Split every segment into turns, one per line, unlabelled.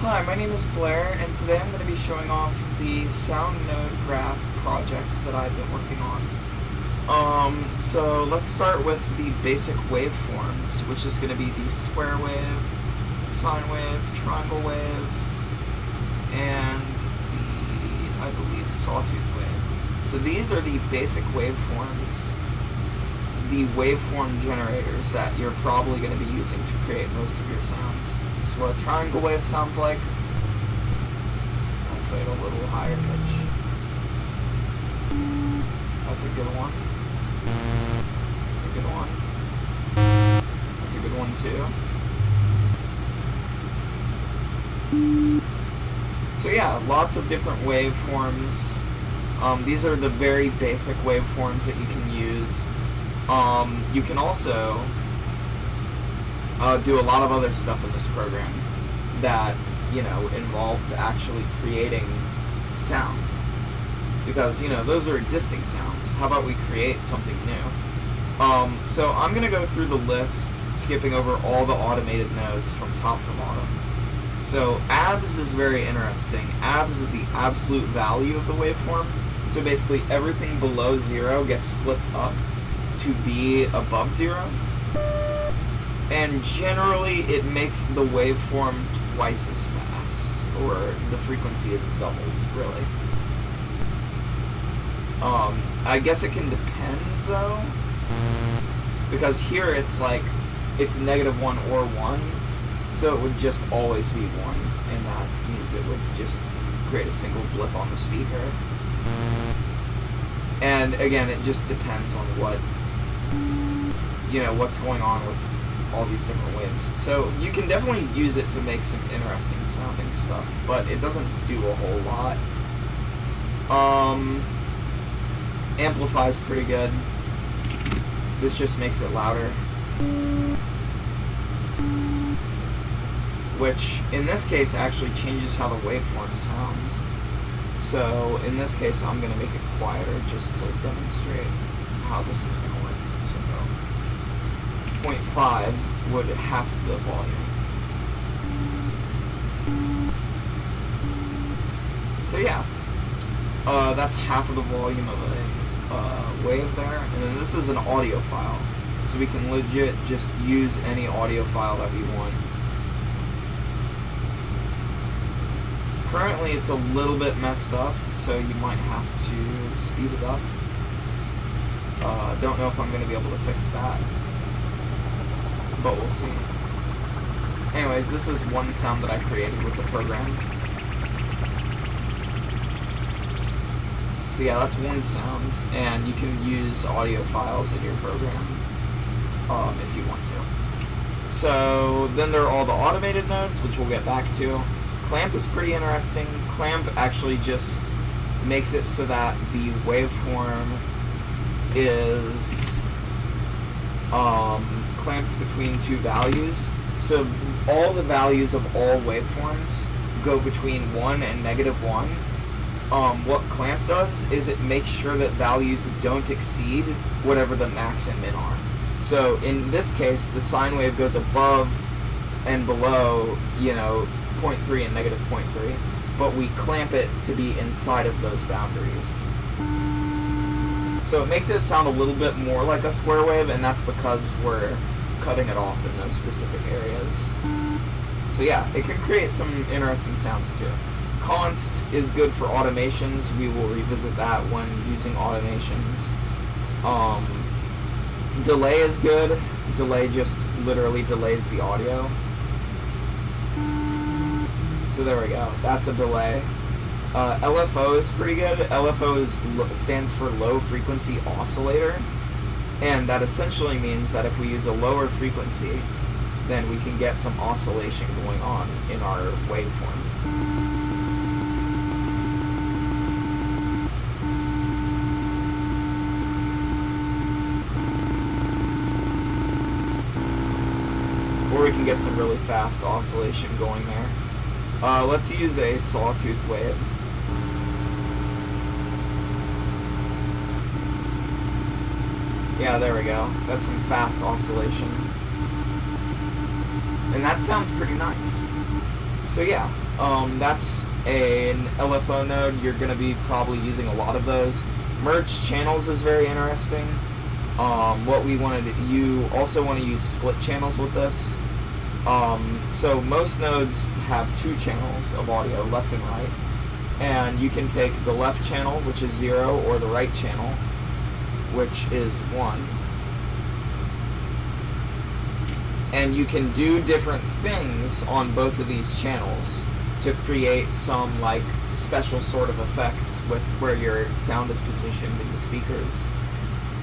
Hi, my name is Blair, and today I'm going to be showing off the sound node graph project that I've been working on. So let's start with the basic waveforms, which is going to be the square wave, sine wave, triangle wave, and the, I believe, sawtooth wave. So these are the basic waveforms, the waveform generators that you're probably going to be using to create most of your sounds. This is what a triangle wave sounds like. I'll play it a little higher pitch. That's a good one. That's a good one. That's a good one too. So yeah, lots of different waveforms. These are the very basic waveforms that you can use. You can also do a lot of other stuff in this program that, involves actually creating sounds. Because, those are existing sounds. How about we create something new? So I'm going to go through the list, skipping over all the automated nodes from top to bottom. So ABS is very interesting. ABS is the absolute value of the waveform. So basically everything below 0 gets flipped up to be above 0. And generally it makes the waveform twice as fast, or the frequency is doubled, really. I guess it can depend though, because here it's like, it's -1 or 1, so it would just always be 1, and that means it would just create a single blip on the speaker. And again, it just depends on what, what's going on with all these different waves. So you can definitely use it to make some interesting sounding stuff, but it doesn't do a whole lot. Amplify's pretty good. This just makes it louder. Which, in this case, actually changes how the waveform sounds. So, in this case, I'm going to make it quieter just to demonstrate how this is going to work. So, 0.5 would half the volume. So yeah, that's half of the volume of a wave there, and then this is an audio file, so we can legit just use any audio file that we want. Currently it's a little bit messed up, so you might have to speed it up. Don't know if I'm going to be able to fix that, but we'll see. Anyways, this is one sound that I created with the program. So yeah, that's one sound, and you can use audio files in your program if you want to. So then there are all the automated nodes, which we'll get back to. Clamp is pretty interesting. Clamp actually just makes it so that the waveform is clamped between two values. So all the values of all waveforms go between 1 and -1. What clamp does is it makes sure that values don't exceed whatever the max and min are. So in this case, the sine wave goes above and below, 0.3 and -0.3, but we clamp it to be inside of those boundaries. So it makes it sound a little bit more like a square wave, and that's because we're cutting it off in those specific areas. So yeah, it can create some interesting sounds too. Const is good for automations. We will revisit that when using automations. Delay is good. Delay just literally delays the audio. So there we go. That's a delay. LFO is pretty good. LFO stands for low frequency oscillator, and that essentially means that if we use a lower frequency, then we can get some oscillation going on in our waveform. Or we can get some really fast oscillation going there. Let's use a sawtooth wave. Yeah, there we go. That's some fast oscillation. And that sounds pretty nice. So yeah, That's an LFO node. You're going to be probably using a lot of those. Merge channels is very interesting. What we wanted, you also want to use split channels with this. So most nodes have 2 channels of audio, left and right. And you can take the left channel, which is 0, or the right channel, which is 1. And you can do different things on both of these channels to create some like special sort of effects with where your sound is positioned in the speakers.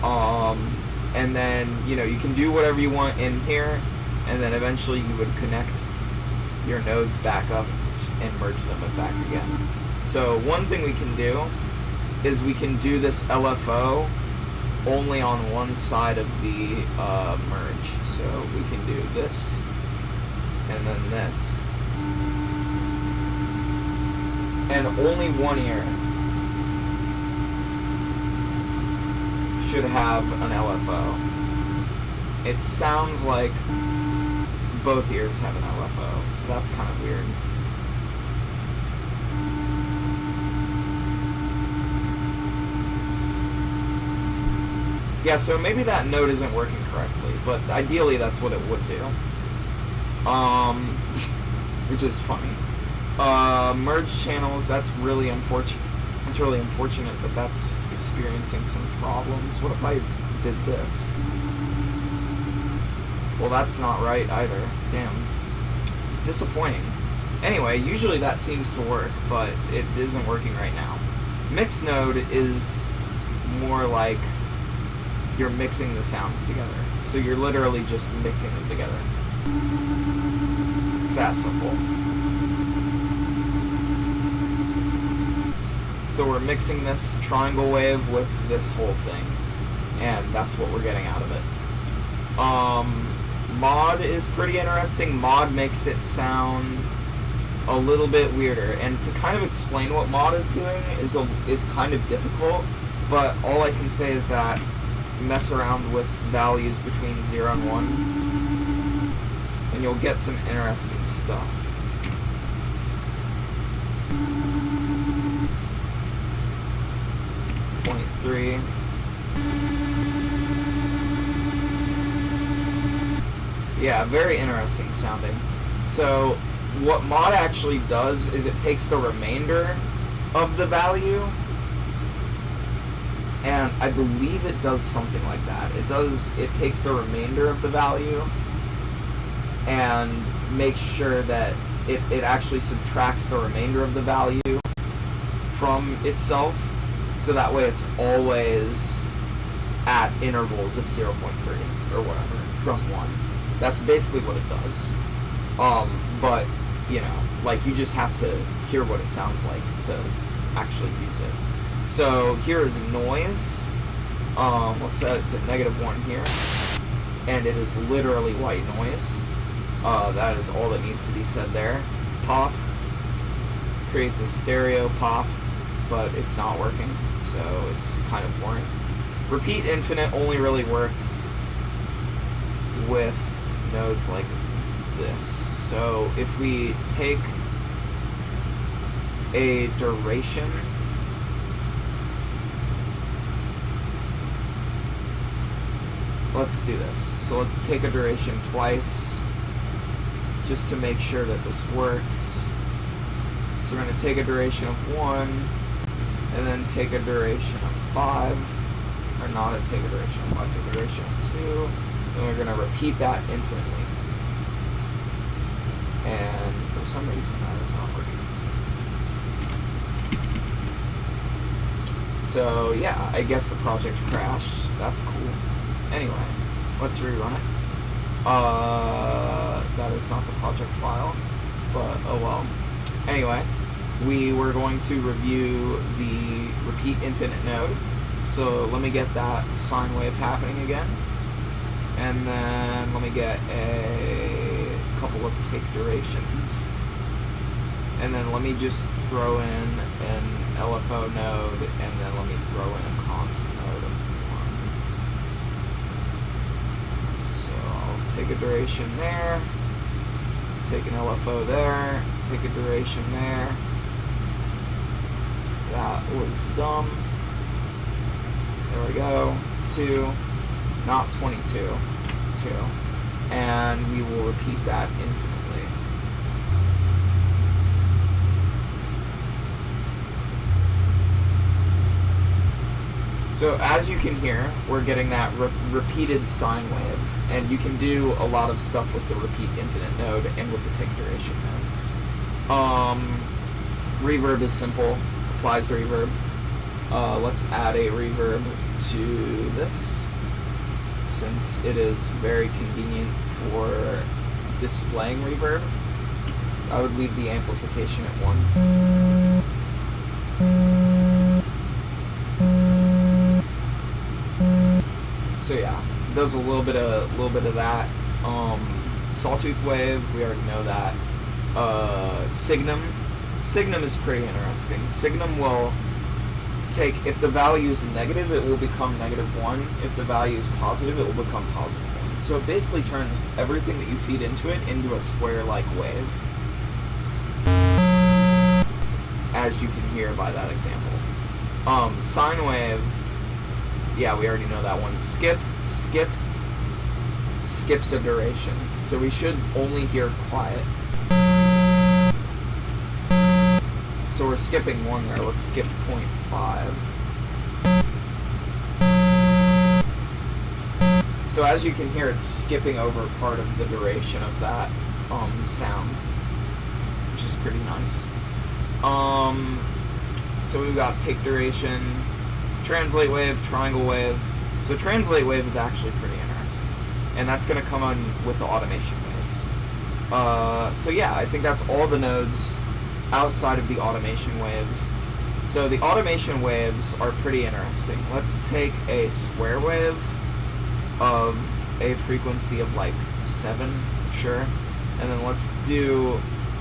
And then, you know, you can do whatever you want in here, and then eventually you would connect your nodes back up and merge them back again. So one thing we can do is we can do this LFO only on one side of the merge. So we can do this and then this. And only one ear should have an LFO. It sounds like both ears have an LFO, so that's kind of weird. Yeah, so maybe that node isn't working correctly, but ideally that's what it would do. Which is funny. Merge channels, that's really unfortunate. It's really unfortunate that that's experiencing some problems. What if I did this? Well, that's not right either. Damn. Disappointing. Anyway, usually that seems to work, but it isn't working right now. Mix node is more like you're mixing the sounds together. So you're literally just mixing them together. It's that simple. So we're mixing this triangle wave with this whole thing, and that's what we're getting out of it. Mod is pretty interesting. Mod makes it sound a little bit weirder, and to kind of explain what mod is doing is kind of difficult, but all I can say is that mess around with values between 0 and 1, and you'll get some interesting stuff. .3. Yeah, very interesting sounding. So what mod actually does is it takes the remainder of the value, and I believe it does something like that. It takes the remainder of the value and makes sure that it actually subtracts the remainder of the value from itself, so that way it's always at intervals of 0.3 or whatever from 1. That's basically what it does. But, you know, like, you just have to hear what it sounds like to actually use it. So here is noise. Let's set it to -1 here. And it is literally white noise. That is all that needs to be said there. Pop creates a stereo pop, but it's not working, so it's kind of boring. Repeat infinite only really works with nodes like this. So if we take a duration, let's do this. So let's take a duration twice, just to make sure that this works. So we're going to take a duration of 1, and then take a duration of 5, or not take a duration of 5, take a duration of 2, and we're going to repeat that infinitely. And for some reason that is not working. So yeah, I guess the project crashed. That's cool. Anyway, let's rerun it. That is not the project file, but oh well. Anyway, we were going to review the repeat infinite node. So let me get that sine wave happening again. And then let me get a couple of take durations. And then let me just throw in an LFO node, and then let me throw in a const node of 1. So I'll take a duration there, take an LFO there, take a duration there. That was dumb. There we go. 2, not 22. 2. And we will repeat that infinitely. So as you can hear, we're getting that repeated sine wave, and you can do a lot of stuff with the repeat infinite node and with the take duration node. Reverb is simple, applies reverb. Let's add a reverb to this, since it is very convenient for displaying reverb. I would leave the amplification at 1. So yeah, it does a little bit of that. Sawtooth wave, we already know that. Signum is pretty interesting. Signum will take, if the value is negative, it will become -1. If the value is positive, it will become +1. So it basically turns everything that you feed into it into a square-like wave, as you can hear by that example. Sine wave, yeah, we already know that one. Skips a duration, so we should only hear quiet. So we're skipping 1 there. Let's skip 0.5. So as you can hear, it's skipping over part of the duration of that sound, which is pretty nice. So we've got take duration, translate wave, triangle wave. So translate wave is actually pretty interesting, and that's going to come on with the automation waves. So yeah, I think that's all the nodes outside of the automation waves. So the automation waves are pretty interesting. Let's take a square wave of a frequency of like 7, sure, and then let's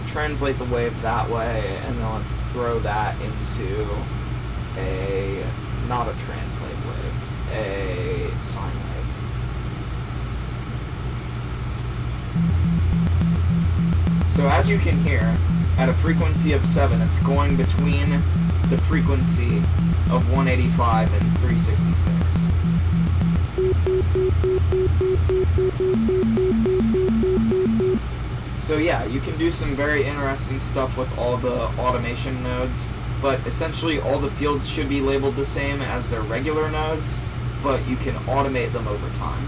translate the wave that way, and then let's throw that into not a translate wave, a sine wave. So as you can hear, at a frequency of 7, it's going between the frequency of 185 and 366. So yeah, you can do some very interesting stuff with all the automation nodes, but essentially all the fields should be labeled the same as their regular nodes, but you can automate them over time.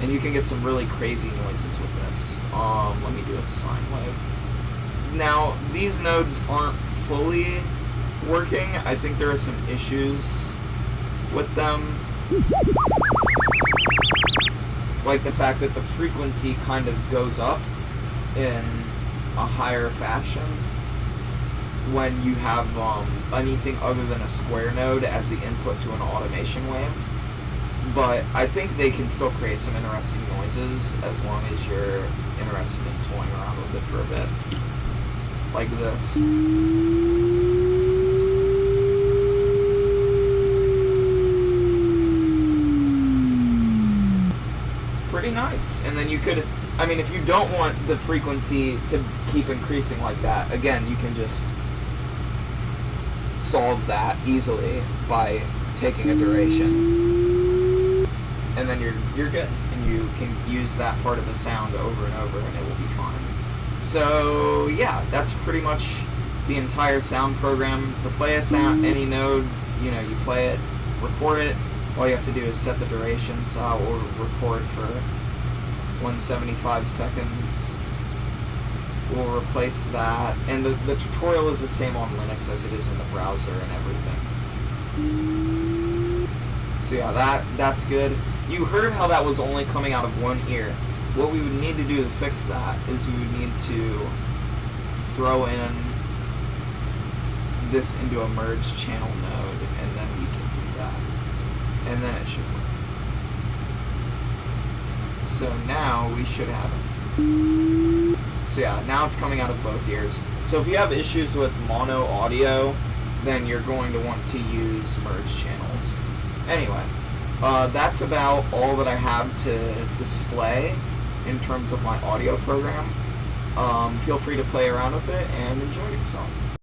And you can get some really crazy noises with this. Let me do a sine wave. Now, these nodes aren't fully working. I think there are some issues with them. Like the fact that the frequency kind of goes up in a higher fashion when you have anything other than a square node as the input to an automation wave. But I think they can still create some interesting noises as long as you're interested in toying around with it for a bit. Like this. Pretty nice. And then you could, I mean, if you don't want the frequency to keep increasing like that, again, you can just solve that easily by taking a duration. And then you're good. And you can use that part of the sound over and over and it will be fine. So yeah, that's pretty much the entire sound program. To play a sound, any node, you play it, record it. All you have to do is set the duration, so I will record for 175 seconds. We'll replace that, and the tutorial is the same on Linux as it is in the browser and everything. So yeah, that's good. You heard how that was only coming out of one ear. What we would need to do to fix that is we would need to throw in this into a merge channel node, and then we can do that. And then it should work. So now we should have it. So yeah, now it's coming out of both ears. So if you have issues with mono audio, then you're going to want to use merge channels. Anyway, that's about all that I have to display in terms of my audio program. Feel free to play around with it and enjoy yourself.